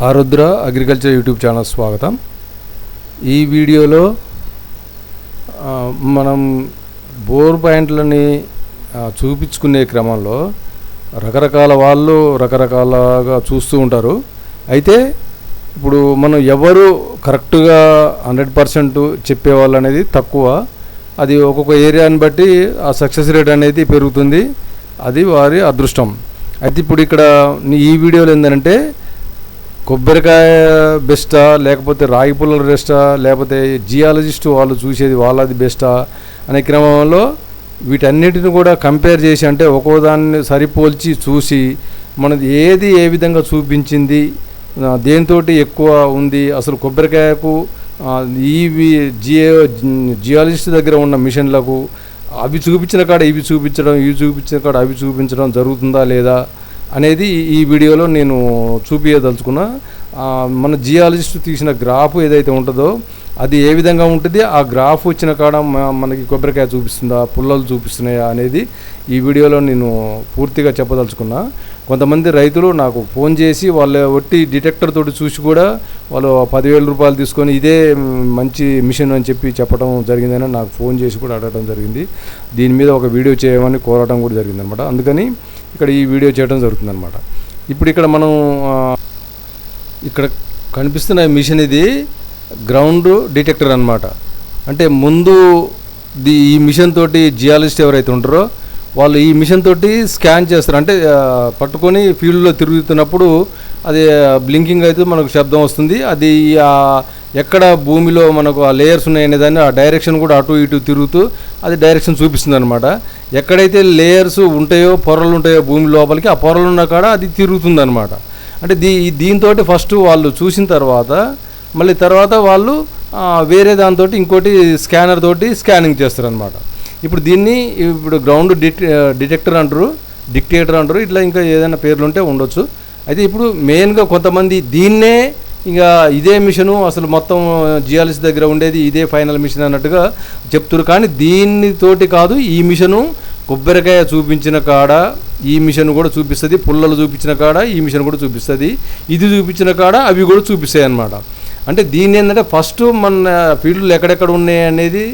ఆరుద్ర agriculture YouTube channel స్వాగతం. ఈ వీడియోలో మనం బోర్ పాయింట్లని చూపించుకునే క్రమంలో రకరకాల వాళ్ళు రకరకాలుగా చూస్తూ ఉంటారు. అయితే ఇప్పుడు మనం ఎవరు కరెక్ట్గా 100% చెప్పేవాళ్ళు అనేది తక్కువ. అది ఒక్కొక్క ఏరియాని బట్టి ఆ సక్సెస్ రేట్ అనేది పెరుగుతుంది. అది వారి అదృష్టం. అయితే ఇప్పుడు ఇక్కడ ఈ వీడియోలో ఏంటంటే కొబ్బరికాయ బెస్టా లేకపోతే రాగి పుల్లల బెస్టా లేకపోతే జియాలజిస్ట్ వాళ్ళు చూసేది వాళ్ళది బెస్టా అనే క్రమంలో వీటన్నిటిని కూడా కంపేర్ చేసి అంటే ఒక్కో దాన్ని సరిపోల్చి చూసి మనది ఏది ఏ విధంగా చూపించింది, దేనితో ఎక్కువ ఉంది, అసలు కొబ్బరికాయకు ఈ జియాలజిస్ట్ దగ్గర ఉన్న మిషన్లకు అవి చూపించిన కాడ ఇవి చూపించడం, ఇవి చూపించిన కాడ అవి చూపించడం జరుగుతుందా లేదా అనేది ఈ వీడియోలో నేను చూపించదలుచుకున్నా. మన జియాలజిస్ట్ తీసిన గ్రాఫ్ ఏదైతే ఉంటుందో అది ఏ విధంగా ఉంటుంది, ఆ గ్రాఫ్ వచ్చిన కాడ మనకి కొబ్బరికాయ చూపిస్తుందా పుల్లలు చూపిస్తున్నాయా అనేది ఈ వీడియోలో నేను పూర్తిగా చెప్పదలుచుకున్నా. కొంతమంది రైతులు నాకు ఫోన్ చేసి వాళ్ళ ఒట్టి డిటెక్టర్ తోటి చూసి కూడా వాళ్ళు 10,000 రూపాయలు తీసుకొని ఇదే మంచి మిషన్ అని చెప్పి చెప్పడం జరిగిందని నాకు ఫోన్ చేసి కూడా అడగడం జరిగింది. దీని మీద ఒక వీడియో చేయమని కోరడం కూడా జరిగిందనమాట. అందుకని ఇక్కడ ఈ వీడియో చేయడం జరుగుతుందన్నమాట. ఇప్పుడు ఇక్కడ మనం ఇక్కడ కనిపిస్తున్న మిషన్ ఇది గ్రౌండ్ డిటెక్టర్ అన్నమాట. అంటే ముందు ఈ మిషన్ తోటి జియాలజిస్ట్ ఎవరైతే ఉంటారో వాళ్ళు ఈ మిషన్ తోటి స్కాన్ చేస్తారు. అంటే పట్టుకొని ఫీల్డ్లో తిరుగుతున్నప్పుడు అది బ్లింకింగ్ అయితే మనకు శబ్దం వస్తుంది. అది ఎక్కడ భూమిలో మనకు ఆ లేయర్స్ ఉన్నాయనే దాన్ని ఆ డైరెక్షన్ కూడా అటు ఇటు తిరుగుతూ అది డైరెక్షన్ చూపిస్తుంది అనమాట. ఎక్కడైతే లేయర్స్ ఉంటాయో పొరలు ఉంటాయో భూమి లోపలికి ఆ పొరలు ఉన్న కాడ అది తిరుగుతుంది అనమాట. అంటే దీంతో ఫస్ట్ వాళ్ళు చూసిన తర్వాత మళ్ళీ తర్వాత వాళ్ళు వేరే దాంతో ఇంకోటి స్కానర్ తోటి స్కానింగ్ చేస్తారనమాట. ఇప్పుడు దీన్ని గ్రౌండ్ డిటెక్టర్ అంటారు, డిక్టేటర్ అంటారు, ఇట్లా ఇంకా ఏదైనా పేర్లు ఉంటే ఉండొచ్చు. అయితే ఇప్పుడు మెయిన్గా కొంతమంది దీన్నే ఇంకా ఇదే మిషను అసలు మొత్తం జియాలజిస్ట్ దగ్గర ఉండేది ఇదే ఫైనల్ మిషన్ అన్నట్టుగా చెప్తారు. కానీ దీనితోటి కాదు, ఈ మిషను కొబ్బరికాయ చూపించిన కాడ ఈ మిషన్ కూడా చూపిస్తుంది, పుల్లలు చూపించిన కాడ ఈ మిషన్ కూడా చూపిస్తుంది, ఇది చూపించిన కాడ అవి కూడా చూపిస్తాయి అన్నమాట. అంటే దీన్ని ఏంటంటే ఫస్ట్ మన ఫీల్డ్లు ఎక్కడెక్కడ ఉన్నాయి అనేది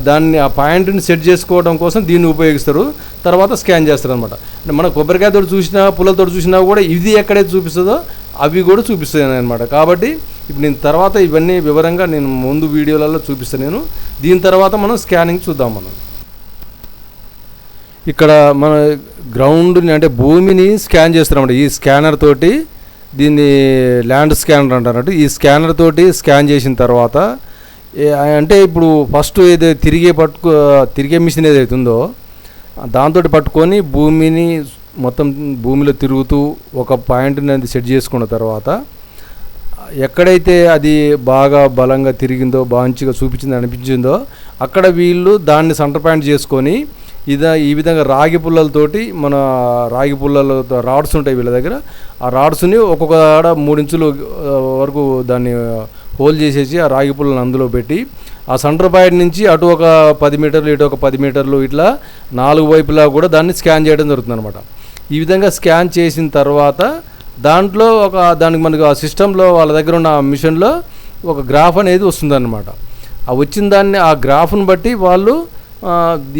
దాన్ని ఆ పాయింట్ని సెట్ చేసుకోవడం కోసం దీన్ని ఉపయోగిస్తారు. తర్వాత స్కాన్ చేస్తారు అనమాట. అంటే మన కొబ్బరికాయతో చూసినా పుల్లలతో చూసినా కూడా ఇది ఎక్కడైతే చూపిస్తుందో అవి కూడా చూపిస్తాయి అనమాట. కాబట్టి ఇప్పుడు నేను తర్వాత ఇవన్నీ వివరంగా నేను ముందు వీడియోలలో చూపిస్తాను నేను. దీని తర్వాత మనం స్కానింగ్ చూద్దాం. మనం ఇక్కడ మన గ్రౌండ్ని అంటే భూమిని స్కాన్ చేస్తారన్నమాట. ఈ స్కానర్ తోటి దీన్ని ల్యాండ్ స్కానర్ అంటారు. ఈ స్కానర్ తోటి స్కాన్ చేసిన తర్వాత అంటే ఇప్పుడు ఫస్ట్ ఏదైతే తిరిగే మిషన్ ఏదైతే ఉందో దాంతో పట్టుకొని భూమిని మొత్తం భూమిలో తిరుగుతూ ఒక పాయింట్ని అది సెట్ చేసుకున్న తర్వాత ఎక్కడైతే అది బాగా బలంగా తిరిగిందో మంచిగా చూపించిందో అనిపించిందో అక్కడ వీళ్ళు దాన్ని సెంటర్ పాయింట్ చేసుకొని ఈ విధంగా రాగి పుల్లలతోటి మన రాగి పుల్లలతో రాడ్స్ ఉంటాయి వీళ్ళ దగ్గర. ఆ రాడ్స్ని ఒక్కొక్క 3 ఇంచుల వరకు దాన్ని హోల్ చేసేసి ఆ రాగి పుల్లని అందులో పెట్టి ఆ సెంటర్ పాయింట్ నుంచి అటు ఒక 10 మీటర్లు ఇటు ఒక 10 మీటర్లు ఇట్లా 4 వైపులా కూడా దాన్ని స్కాన్ చేయడం జరుగుతుంది అనమాట. ఈ విధంగా స్కాన్ చేసిన తర్వాత దాంట్లో దానికి మనకు ఆ సిస్టంలో వాళ్ళ దగ్గర ఉన్న మిషన్లో ఒక గ్రాఫ్ అనేది వస్తుందన్నమాట. ఆ వచ్చిన దాన్ని ఆ గ్రాఫ్ను బట్టి వాళ్ళు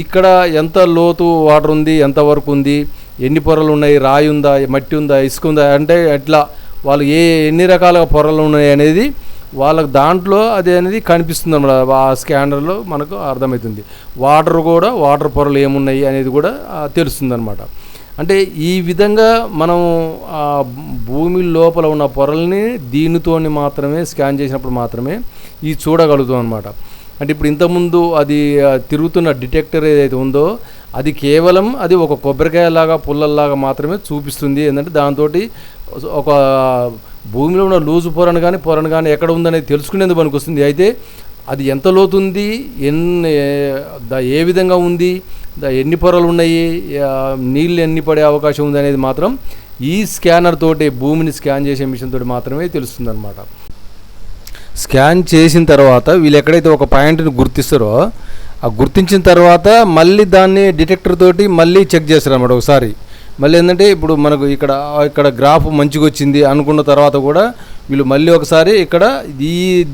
ఇక్కడ ఎంత లోతు వాటర్ ఉంది, ఎంత వరకు ఉంది, ఎన్ని పొరలు ఉన్నాయి, రాయి ఉందా, మట్టి ఉందా, ఇసుక ఉందా, అంటే ఎట్లా వాళ్ళు ఎన్ని రకాల పొరలు ఉన్నాయి అనేది వాళ్ళకి దాంట్లో అది అనేది కనిపిస్తుంది అన్నమాట. ఆ స్కానర్లో మనకు అర్థమవుతుంది. వాటర్ పొరలు ఏమున్నాయి అనేది కూడా తెలుస్తుంది అనమాట. అంటే ఈ విధంగా మనం భూమి లోపల ఉన్న పొరల్ని దీనితో మాత్రమే స్కాన్ చేసినప్పుడు మాత్రమే ఇది చూడగలుగుతాం అనమాట. అంటే ఇప్పుడు ఇంతకుముందు అది తిరుగుతున్న డిటెక్టర్ ఏదైతే ఉందో అది కేవలం అది ఒక కొబ్బరికాయలాగా పుల్లల్లాగా మాత్రమే చూపిస్తుంది. ఏంటంటే దాంతో ఒక భూమిలో ఉన్న లూజు పొరను కానీ ఎక్కడ ఉందనేది తెలుసుకునేందుకు పనికి వస్తుంది. అయితే అది ఎంత లోతుంది, ఏ విధంగా ఉంది, ఎన్ని పొరలు ఉన్నాయి, నీళ్ళు ఎన్ని పడే అవకాశం ఉంది అనేది మాత్రం ఈ స్కానర్ తోటి భూమిని స్కాన్ చేసే మిషన్ తోటి మాత్రమే తెలుస్తుంది అనమాట. స్కాన్ చేసిన తర్వాత వీళ్ళు ఎక్కడైతే ఒక పాయింట్ని గుర్తిస్తారో ఆ గుర్తించిన తర్వాత మళ్ళీ దాన్ని డిటెక్టర్ తోటి మళ్ళీ చెక్ చేస్తారు అన్నమాట. ఒకసారి మళ్ళీ ఏంటంటే ఇప్పుడు మనకు ఇక్కడ గ్రాఫ్ మంచిగా వచ్చింది అనుకున్న తర్వాత కూడా వీళ్ళు మళ్ళీ ఒకసారి ఇక్కడ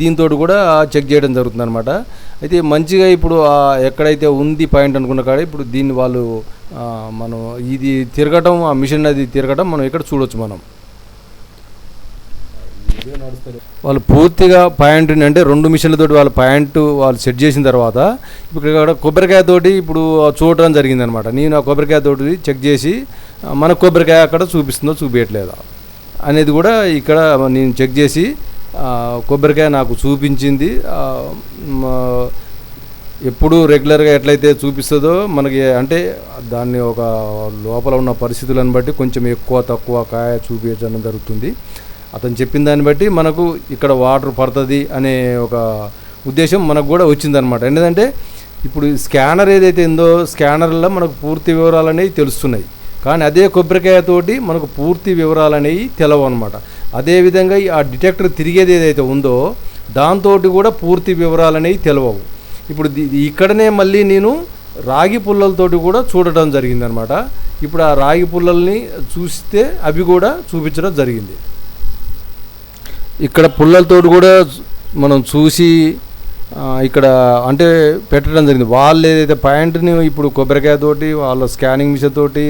దీంతో కూడా చెక్ చేయడం జరుగుతుంది అనమాట. అయితే మంచిగా ఇప్పుడు ఎక్కడైతే ఉంది పాయింట్ అనుకున్న కాడ ఇప్పుడు దీన్ని వాళ్ళు మనం ఇది తిరగటం, ఆ మిషన్ అది తిరగటం మనం ఇక్కడ చూడొచ్చు. మనం వాళ్ళు పూర్తిగా పాయింట్ అంటే 2 మిషన్లతోటి వాళ్ళ పాయింట్ వాళ్ళు సెట్ చేసిన తర్వాత ఇప్పుడు ఇక్కడ కొబ్బరికాయతోటి ఇప్పుడు చూడడం జరిగిందనమాట. నేను ఆ కొబ్బరికాయతోటి చెక్ చేసి మన కొబ్బరికాయ అక్కడ చూపిస్తుందో చూపించట్లేదా అనేది కూడా ఇక్కడ నేను చెక్ చేసి కొబ్బరికాయ నాకు చూపించింది. ఎప్పుడు రెగ్యులర్గా ఎట్లయితే చూపిస్తుందో మనకి అంటే దాన్ని ఒక లోపల ఉన్న పరిస్థితులను బట్టి కొంచెం ఎక్కువ తక్కువ కాయ చూపించడం జరుగుతుంది. అతను చెప్పిన దాన్ని బట్టి మనకు ఇక్కడ వాటర్ పడుతుంది అనే ఒక ఉద్దేశం మనకు కూడా వచ్చిందనమాట. ఎందుకంటే ఇప్పుడు స్కానర్ ఏదైతే ఉందో స్కానర్లో మనకు పూర్తి వివరాలు అనేవి తెలుస్తున్నాయి, కానీ అదే కొబ్బరికాయతోటి మనకు పూర్తి వివరాలు అనేవి తెలవు అనమాట. అదేవిధంగా ఆ డిటెక్టర్ తిరిగేది ఏదైతే ఉందో దాంతో కూడా పూర్తి వివరాలు అనేవి తెలవవు. ఇప్పుడు ఇక్కడనే మళ్ళీ నేను రాగి పుల్లలతోటి కూడా చూడటం జరిగిందనమాట. ఇప్పుడు ఆ రాగి పుల్లల్ని చూస్తే అవి కూడా చూపించడం జరిగింది. ఇక్కడ పుల్లలతో కూడా మనం చూసి ఇక్కడ అంటే పెట్టడం జరిగింది. వాళ్ళు ఏదైతే పాయింట్ని ఇప్పుడు కొబ్బరికాయతోటి వాళ్ళ స్కానింగ్ మిషన్ తోటి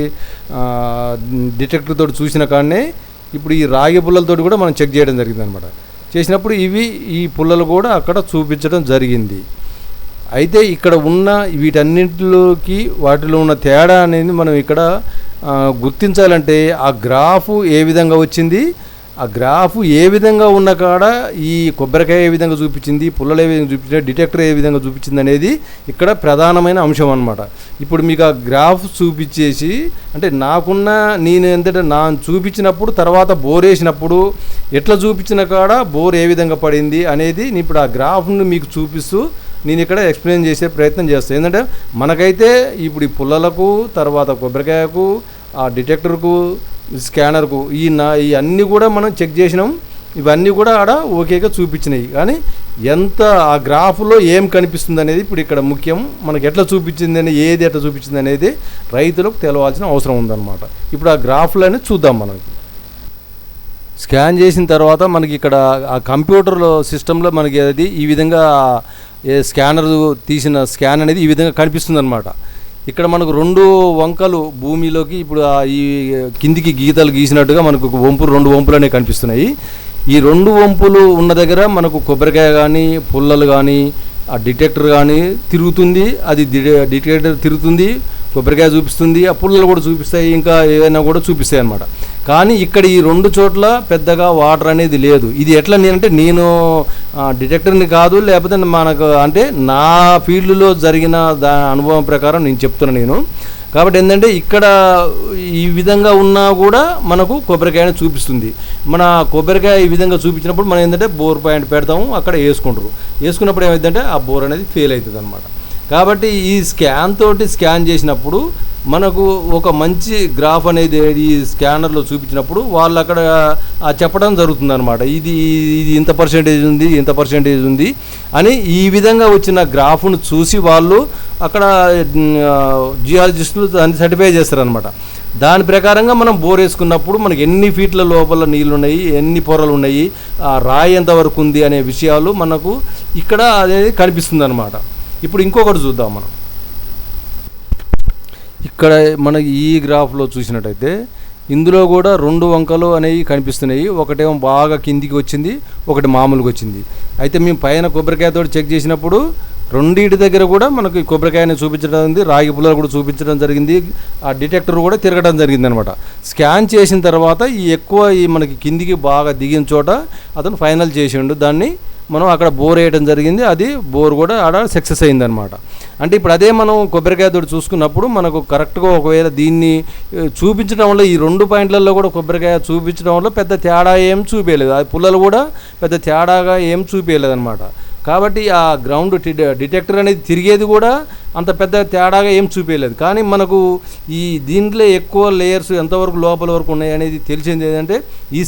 డిటెక్టర్ తోటి చూసిన కాడనే ఇప్పుడు ఈ రాగి పుల్లలతోటి కూడా మనం చెక్ చేయడం జరిగింది అనమాట. చేసినప్పుడు ఈ పుల్లలు కూడా అక్కడ చూపించడం జరిగింది. అయితే ఇక్కడ ఉన్న వీటన్నింటిలోకి వాటిలో ఉన్న తేడా అనేది మనం ఇక్కడ గుర్తించాలంటే ఆ గ్రాఫ్ ఏ విధంగా వచ్చింది, ఆ గ్రాఫ్ ఏ విధంగా ఉన్న కాడ ఈ కొబ్బరికాయ ఏ విధంగా చూపించింది, పుల్లలు ఏ విధంగా చూపించింది, డిటెక్టర్ ఏ విధంగా చూపించింది అనేది ఇక్కడ ప్రధానమైన అంశం అన్నమాట. ఇప్పుడు మీకు ఆ గ్రాఫ్ చూపించేసి అంటే నేను ఏంటంటే చూపించినప్పుడు తర్వాత బోర్ వేసినప్పుడు ఎట్లా చూపించిన కాడ బోర్ ఏ విధంగా పడింది అనేది ఇప్పుడు ఆ గ్రాఫ్ను మీకు చూపిస్తూ నేను ఇక్కడ ఎక్స్ప్లెయిన్ చేసే ప్రయత్నం చేస్తాను. ఏంటంటే మనకైతే ఇప్పుడు ఈ పుల్లలకు తర్వాత కొబ్బరికాయకు ఆ డిటెక్టర్కు స్కానర్కు ఈ అన్నీ కూడా మనం చెక్ చేసినాం. ఇవన్నీ కూడా ఆడ ఓకేగా చూపించినాయి, కానీ ఎంత ఆ గ్రాఫ్లో ఏం కనిపిస్తుంది అనేది ఇప్పుడు ఇక్కడ ముఖ్యం. మనకి ఎట్లా చూపించింది అని ఏది ఎట్లా చూపించింది అనేది రైతులకు తెలవాల్సిన అవసరం ఉందన్నమాట. ఇప్పుడు ఆ గ్రాఫ్లని చూద్దాం. మనకి స్కాన్ చేసిన తర్వాత మనకి ఇక్కడ ఆ కంప్యూటర్లో సిస్టంలో మనకి అది ఈ విధంగా స్కానర్ తీసిన స్కాన్ అనేది ఈ విధంగా కనిపిస్తుంది అనమాట. ఇక్కడ మనకు 2 వంకలు భూమిలోకి ఇప్పుడు ఈ కిందికి గీతలు గీసినట్టుగా మనకు 2 వంపులు అనేవి కనిపిస్తున్నాయి. ఈ 2 వంపులు ఉన్న దగ్గర మనకు కొబ్బరికాయ కానీ పుల్లలు కానీ ఆ డిటెక్టర్ కానీ తిరుగుతుంది. అది డిటెక్టర్ తిరుగుతుంది, కొబ్బరికాయ చూపిస్తుంది, ఆ పుల్లలు కూడా చూపిస్తాయి, ఇంకా ఏదైనా కూడా చూపిస్తాయి అన్నమాట. కానీ ఇక్కడ ఈ 2 చోట్ల పెద్దగా వాటర్ అనేది లేదు. ఇది ఎట్లా నేను డిటెక్టర్ని కాదు, లేకపోతే మనకు అంటే నా ఫీల్డ్లో జరిగిన అనుభవం ప్రకారం నేను చెప్తున్నాను. కాబట్టి ఏంటంటే ఇక్కడ ఈ విధంగా ఉన్నా కూడా మనకు కొబ్బరికాయని చూపిస్తుంది. మన కొబ్బరికాయ ఈ విధంగా చూపించినప్పుడు మనం ఏంటంటే బోర్ పాయింట్ పెడతాము, అక్కడ వేసుకున్నప్పుడు ఏమైందంటే ఆ బోర్ అనేది ఫెయిల్ అవుతుంది అనమాట. కాబట్టి ఈ స్కాన్ చేసినప్పుడు మనకు ఒక మంచి గ్రాఫ్ అనేది ఈ స్కానర్లో చూపించినప్పుడు వాళ్ళు అక్కడ చెప్పడం జరుగుతుంది అనమాట. ఇది ఇంత పర్సెంటేజ్ ఉంది అని ఈ విధంగా వచ్చిన గ్రాఫ్ను చూసి వాళ్ళు అక్కడ జియాలజిస్టులు దాన్ని సర్టిఫై చేస్తారనమాట. దాని ప్రకారంగా మనం బోర్ వేసుకున్నప్పుడు మనకి ఎన్ని ఫీట్ల లోపల నీళ్ళు ఉన్నాయి, ఎన్ని పొరలు ఉన్నాయి, రాయి ఎంతవరకు ఉంది అనే విషయాలు మనకు ఇక్కడ అనేది కనిపిస్తుంది అనమాట. ఇప్పుడు ఇంకొకటి చూద్దాం. మనం ఇక్కడ మనకి ఈ గ్రాఫ్లో చూసినట్టయితే ఇందులో కూడా 2 వంకలు అనేవి కనిపిస్తున్నాయి. ఒకటేమో బాగా కిందికి వచ్చింది, ఒకటి మామూలుగా వచ్చింది. అయితే మేము పైన కొబ్బరికాయతో చెక్ చేసినప్పుడు రెండింటి దగ్గర కూడా మనకి కొబ్బరికాయని చూపించడం జరిగింది, రాగి పుల్లలు కూడా చూపించడం జరిగింది, ఆ డిటెక్టర్ కూడా తిరగడం జరిగింది అనమాట. స్కాన్ చేసిన తర్వాత ఈ మనకి కిందికి బాగా దిగిన చోట అతను ఫైనల్ చేసిండు. దాన్ని మనం అక్కడ బోర్ వేయడం జరిగింది. అది బోర్ కూడా ఆడ సక్సెస్ అయిందనమాట. అంటే ఇప్పుడు అదే మనం కొబ్బరికాయతో చూసుకున్నప్పుడు మనకు కరెక్ట్గా ఒకవేళ దీన్ని చూపించడం వల్ల ఈ 2 పాయింట్లలో కూడా కొబ్బరికాయ చూపించడం వల్ల పెద్ద తేడా ఏం చూపించలేదు, ఆ పుల్లలు కూడా పెద్ద తేడాగా ఏం చూపించలేదు అనమాట. కాబట్టి ఆ గ్రౌండ్ డిటెక్టర్ అనేది తిరిగేది కూడా అంత పెద్ద తేడాగా ఏం చూపించలేదు. కానీ మనకు దీంట్లో ఎక్కువ లేయర్స్ ఎంతవరకు లోపల వరకు ఉన్నాయి అనేది తెలిసింది ఏంటంటే ఈ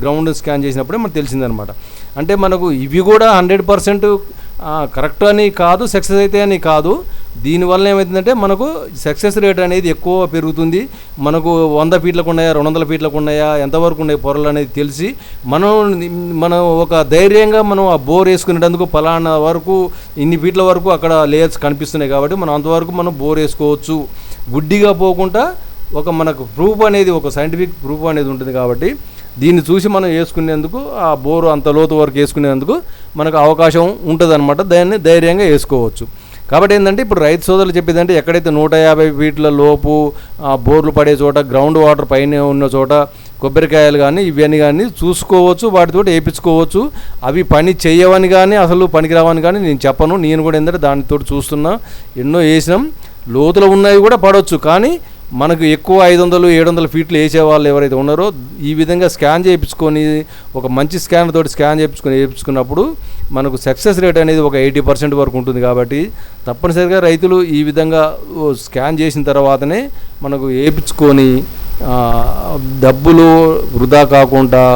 గ్రౌండ్ స్కాన్ చేసినప్పుడే మనకు తెలిసిందనమాట. అంటే మనకు ఇవి కూడా 100% కరెక్ట్ అని కాదు, సక్సెస్ అయితే అని కాదు, దీనివల్ల ఏమవుతుందంటే మనకు సక్సెస్ రేట్ అనేది ఎక్కువ పెరుగుతుంది. మనకు 100 ఫీట్లకు ఉన్నాయా 200 ఫీట్లకు ఉన్నాయా ఎంతవరకు ఉన్నాయి పొరలు అనేది తెలిసి మనం ఒక ధైర్యంగా మనం ఆ బోర్ వేసుకునేటందుకు పలానా వరకు ఇన్ని ఫీట్ల వరకు అక్కడ లేయర్స్ కనిపిస్తున్నాయి కాబట్టి మనం అంతవరకు మనం బోర్ వేసుకోవచ్చు. గుడ్డిగా పోకుండా మనకు ప్రూఫ్ అనేది ఒక సైంటిఫిక్ ప్రూఫ్ అనేది ఉంటుంది కాబట్టి దీన్ని చూసి మనం వేసుకునేందుకు ఆ బోరు అంత లోతు వరకు వేసుకునేందుకు మనకు అవకాశం ఉంటుంది అనమాట. దాన్ని ధైర్యంగా వేసుకోవచ్చు. కాబట్టి ఏంటంటే ఇప్పుడు రైతు సోదరులు చెప్పేదంటే ఎక్కడైతే 150 ఫీట్ల లోపు బోర్లు పడే చోట గ్రౌండ్ వాటర్ పైన ఉన్న చోట కొబ్బరికాయలు కానీ ఇవన్నీ కానీ చూసుకోవచ్చు, వాటితో వేయించుకోవచ్చు. అవి పని చేయవని కానీ అసలు పనికిరావని కానీ నేను చెప్పను. నేను కూడా ఏంటంటే దానితో చూస్తున్నా, ఎన్నో వేసినాం. లోతులో ఉన్నవి కూడా పడవచ్చు, కానీ మనకు ఎక్కువ 500-700 ఫీట్లు వేసే వాళ్ళు ఎవరైతే ఉన్నారో ఈ విధంగా స్కాన్ చేయించుకొని ఒక మంచి స్కానర్ తోటి స్కాన్ చేయించుకున్నప్పుడు మనకు సక్సెస్ రేట్ అనేది ఒక 80% వరకు ఉంటుంది. కాబట్టి తప్పనిసరిగా రైతులు ఈ విధంగా స్కాన్ చేసిన తర్వాతనే మనకు వేయించుకొని డబ్బులు వృధా కాకుండా,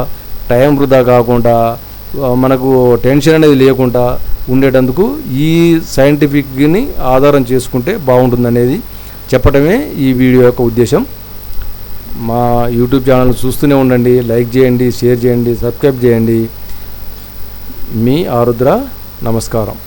టైం వృధా కాకుండా, మనకు టెన్షన్ అనేది లేకుండా ఉండేటందుకు ఈ సైంటిఫిక్ని ఆధారం చేసుకుంటే బాగుంటుందనేది చెప్పడమే ఈ వీడియో యొక్క ఉద్దేశం. మా యూట్యూబ్ ఛానల్ చూస్తూనే ఉండండి, లైక్ చేయండి, షేర్ చేయండి, సబ్స్క్రైబ్ చేయండి. మీ ఆరుద్ర. నమస్కారం.